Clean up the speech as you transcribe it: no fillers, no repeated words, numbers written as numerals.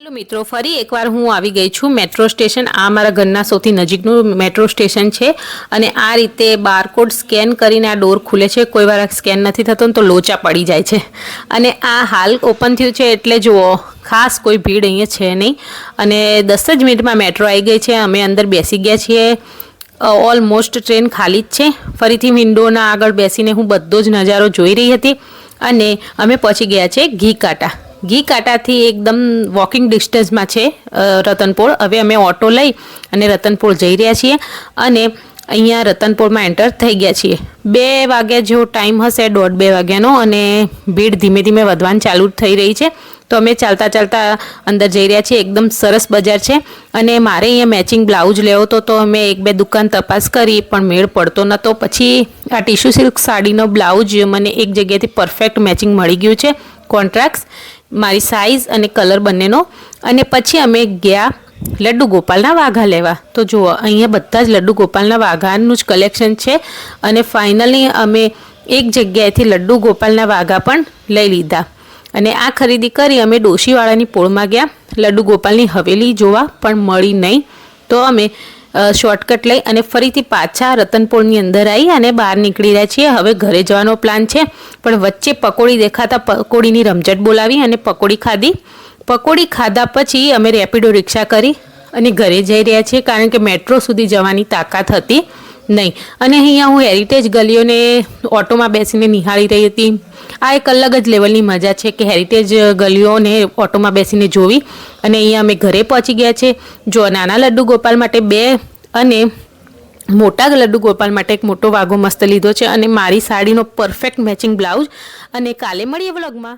Hello મિત્રો, ફરી એકવાર હું આવી ગઈ છું મેટ્રો સ્ટેશન. આ મારા ઘરના સૌથી નજીકનું મેટ્રો સ્ટેશન છે અને આ રીતે બારકોડ સ્કેન કરીને આ ડોર ખુલે છે. કોઈ વાર સ્કેન નથી થતો ને તો લોચા પડી જાય છે. અને આ હાલ ઓપન થયું છે એટલે જુઓ, ખાસ કોઈ ભીડ અહીંયા છે નહીં અને 10 જ મિનિટમાં મેટ્રો આવી ગઈ છે. અમે અંદર બેસી ગયા છીએ. ઓલમોસ્ટ ટ્રેન ખાલી જ છે. ફરીથી વિન્ડોના આગળ બેસીને હું બધો જ નજારો જોઈ રહી હતી અને અમે પહોંચી ગયા છે ઘી કાંટા. ઘી કાંટાથી એકદમ વોકિંગ ડિસ્ટન્સમાં છે રતનપોળ. હવે અમે ઓટો લઈ અને રતનપોળ જઈ રહ્યા છીએ અને અહીંયા રતનપોળમાં એન્ટર થઈ ગયા છીએ. 2 વાગ્યા જેવો ટાઈમ હશે, 1:30-2 વાગ્યાનો, અને ભીડ ધીમે ધીમે વધવાની ચાલુ થઈ રહી છે. તો અમે ચાલતા ચાલતા અંદર જઈ રહ્યા છીએ. એકદમ સરસ બજાર છે અને મારે અહીંયા મેચિંગ બ્લાઉઝ લેવો હતો તો અમે 1-2 દુકાન તપાસ કરી પણ મેળ પડતો નહોતો. પછી આ ટીશ્યુ સિલ્ક સાડીનો બ્લાઉઝ મને એક જગ્યાએથી પરફેક્ટ મેચિંગ મળી ગયું છે, કોન્ટ્રાક્ટ, મારી સાઇઝ અને કલર બંનેનો. અને પછી અમે ગયા લડ્ડુ ગોપાલના વાઘા લેવા. તો જુઓ, અહીંયા બધા જ લડ્ડુ ગોપાલના વાઘાનું જ કલેક્શન છે અને ફાઇનલી અમે એક જગ્યાએથી લડ્ડુ ગોપાલના વાઘા પણ લઈ લીધા. અને આ ખરીદી કરી અમે ડોશીવાળાની પોળમાં ગયા લડ્ડુ ગોપાલની હવેલી જોવા, પણ મળી નહીં. તો અમે શોર્ટકટ લઈ અને ફરીથી પાછા રતનપોળની અંદર આવી અને બહાર નીકળી રહ્યા છીએ. હવે ઘરે જવાનો પ્લાન છે, પણ વચ્ચે પકોડી દેખાતા પકોડીની રમઝટ બોલાવી અને પકોડી ખાધી. પકોડી ખાધા પછી અમે રેપિડો રિક્ષા કરી અને ઘરે જઈ રહ્યા છીએ, કારણ કે મેટ્રો સુધી જવાની તાકાત હતી નહીં. અને અહીંયા હું હેરિટેજ ગલીઓને ઓટોમાં બેસીને નિહાળી રહી હતી. આ એક અલગ જ લેવલની મજા છે કે હેરિટેજ ગલીઓને ઓટોમાં બેસીને જોવી. અને અહીંયા અમે ઘરે પહોંચી ગયા છે. જો, નાના લડ્ડુ ગોપાલ માટે 2 અને મોટા લડ્ડુ ગોપાલ માટે એક મોટો વાઘો મસ્ત લીધો છે અને મારી સાડીનો પરફેક્ટ મેચિંગ બ્લાઉઝ. અને કાલે મળીએ વ્લોગમાં.